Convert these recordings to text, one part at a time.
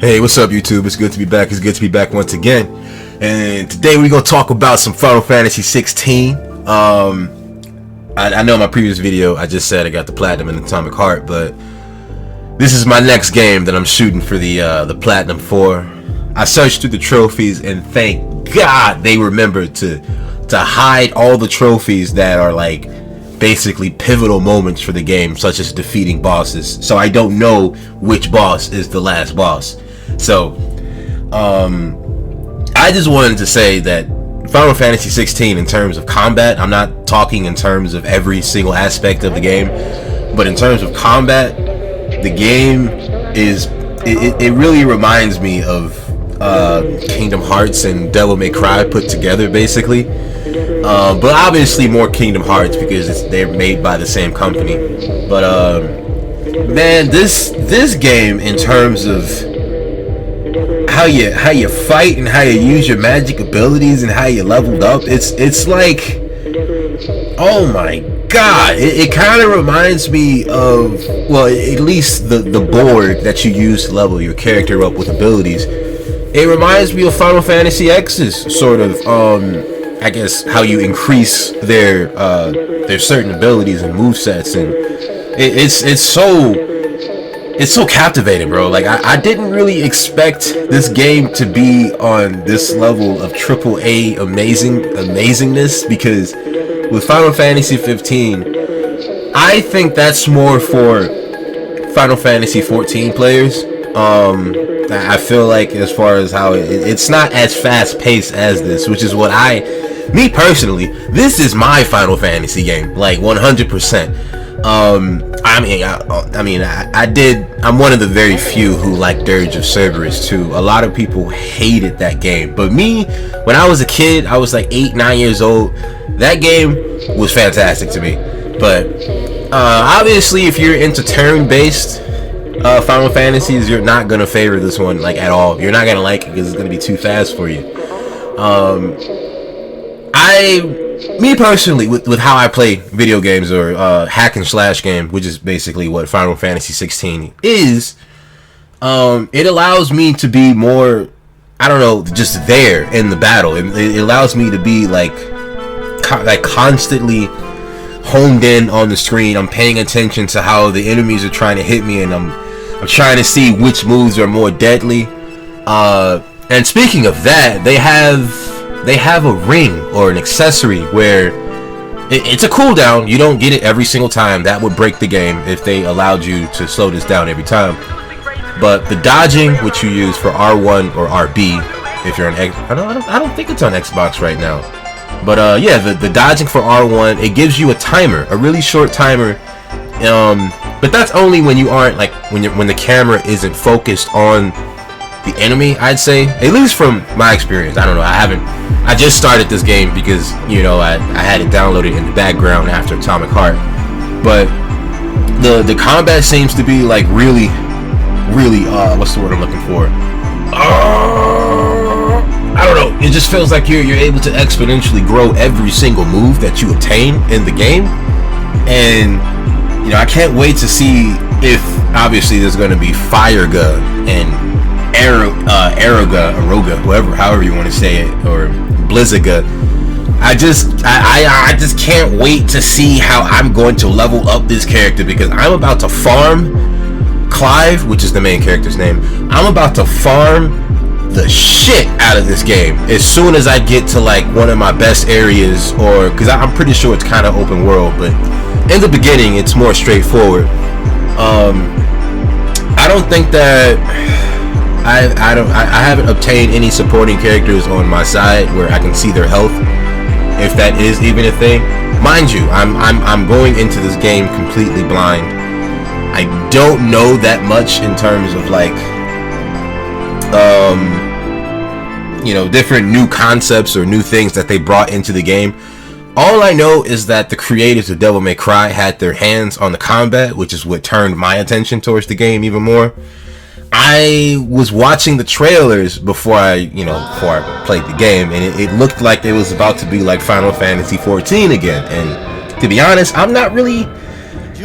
Hey, what's up, YouTube? It's good to be back. It's good to be back once again. And today we're gonna talk about some Final Fantasy 16. I know in my previous video I just said I got the platinum and atomic heart, but this is my next game that I'm shooting for the platinum for. I searched through the trophies, and thank God they remembered to hide all the trophies that are like basically pivotal moments for the game, such as defeating bosses, so I don't know which boss is the last boss. So I just wanted to say that Final Fantasy 16, in terms of combat, I'm not talking in terms of every single aspect of the game, but in terms of combat, the game is it really reminds me of Kingdom Hearts and Devil May Cry put together, basically. But obviously more Kingdom Hearts because they're made by the same company. But man, this game, in terms of how you fight and how you use your magic abilities and how you leveled up, it's like, oh my god, it kind of reminds me of, well, at least the board that you use to level your character up with abilities. It reminds me of Final Fantasy X's sort of I guess how you increase their certain abilities and movesets, and it's so captivating, bro. Like I didn't really expect this game to be on this level of AAA amazingness, because with Final Fantasy 15, I think that's more for Final Fantasy 14 players. I feel like, as far as how it's not as fast paced as this, which is what me personally, this is my Final Fantasy game, like 100%. I'm one of the very few who like Dirge of Cerberus too. A lot of people hated that game, but me, when I was a kid, I was like 8-9 years old, that game was fantastic to me. But obviously, if you're into turn-based Final Fantasies, you're not gonna favor this one like at all. You're not gonna like it because it's gonna be too fast for you. Me personally, with how I play video games, or hack and slash game, which is basically what Final Fantasy 16 is, it allows me to be more, I don't know, just there in the battle. It allows me to be like constantly honed in on the screen. I'm paying attention to how the enemies are trying to hit me, and I'm trying to see which moves are more deadly. And speaking of that, they have a ring or an accessory where it's a cooldown. You don't get it every single time. That would break the game if they allowed you to slow this down every time. But the dodging, which you use for R1 or RB, if you're on X, I don't think it's on Xbox right now. But yeah, the dodging for R1, it gives you a timer, a really short timer. But that's only when you aren't, like, when the camera isn't focused on the enemy, I'd say, at least from my experience. I don't know, I just started this game because, you know, I had it downloaded in the background after Atomic Heart. But the combat seems to be like really what's the word I'm looking for, I don't know, it just feels like you're able to exponentially grow every single move that you obtain in the game. And you know, I can't wait to see if, obviously, there's going to be Fireга and Aeroga, however you want to say it, or Blizzaga. I just can't wait to see how I'm going to level up this character, because I'm about to farm Clive, which is the main character's name. I'm about to farm the shit out of this game as soon as I get to like one of my best areas, or because I'm pretty sure it's kind of open world, but in the beginning it's more straightforward. I don't think that I haven't obtained any supporting characters on my side where I can see their health, if that is even a thing. Mind you, I'm going into this game completely blind. I don't know that much in terms of like you know, different new concepts or new things that they brought into the game. All I know is that the creators of Devil May Cry had their hands on the combat, which is what turned my attention towards the game even more. I was watching the trailers before I played the game, and it looked like it was about to be like Final Fantasy 14 again. And to be honest, I'm not really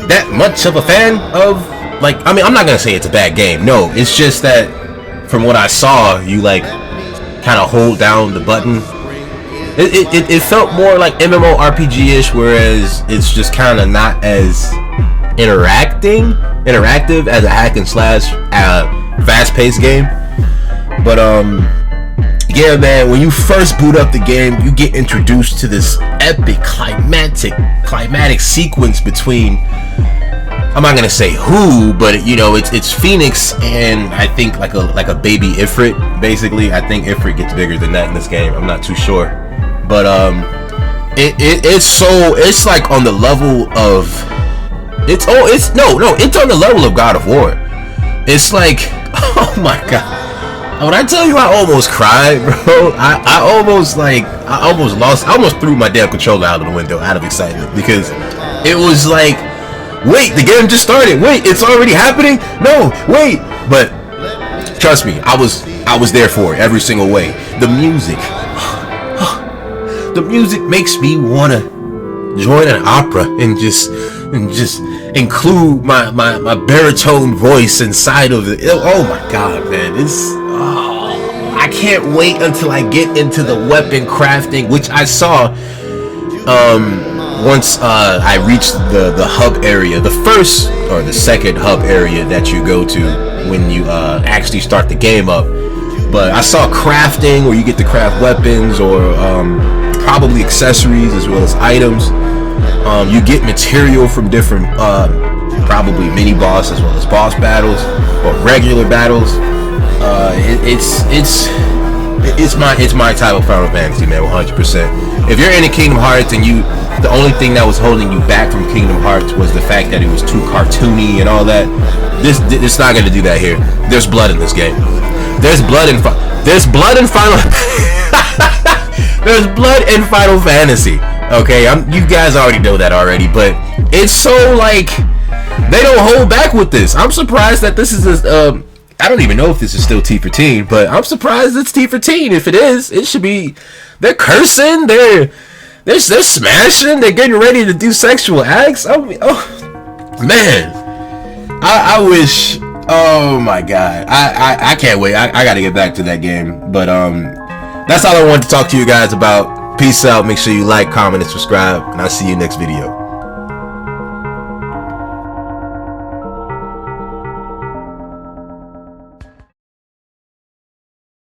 that much of a fan of, like, I mean, I'm not gonna say it's a bad game. No, it's just that from what I saw, you like kind of hold down the button. It felt more like MMORPG-ish, whereas it's just kind of not as interactive as a hack and slash fast-paced game. But yeah, man, when you first boot up the game, you get introduced to this epic climatic sequence between, I'm not gonna say who, but you know, it's Phoenix and I think like a baby Ifrit. Basically, I think Ifrit gets bigger than that in this game. I'm not too sure, but it's like on the level of it's on the level of God of War. It's like, oh my god. When I tell you I almost cried, bro, I almost threw my damn controller out of the window out of excitement, because it was like, wait, the game just started. Wait, it's already happening? No, wait. But trust me, I was there for it every single way. The music makes me wanna join an opera and just include my baritone voice inside of it. Oh my god, man, I can't wait until I get into the weapon crafting, which I saw once I reached the hub area, the first or the second hub area that you go to when you actually start the game up. But I saw crafting, where you get to craft weapons or probably accessories as well as items. You get material from different probably mini boss as well as boss battles or regular battles. It's my type of Final Fantasy, man, 100%. If you're into Kingdom Hearts and the only thing that was holding you back from Kingdom Hearts was the fact that it was too cartoony and all that, it's not gonna do that here. There's blood in this game. There's blood in Final. There's blood in Final Fantasy. Okay, you guys already know that already, but it's so like they don't hold back with this. I'm surprised that this is I don't even know if this is still T for teen, but I'm surprised it's T for teen. If it is, it should be. They're cursing. They're smashing. They're getting ready to do sexual acts. I mean, oh man, I wish. Oh my god, I can't wait. I got to get back to that game. But that's all I wanted to talk to you guys about. Peace out. Make sure you like, comment, and subscribe, and I'll see you next video.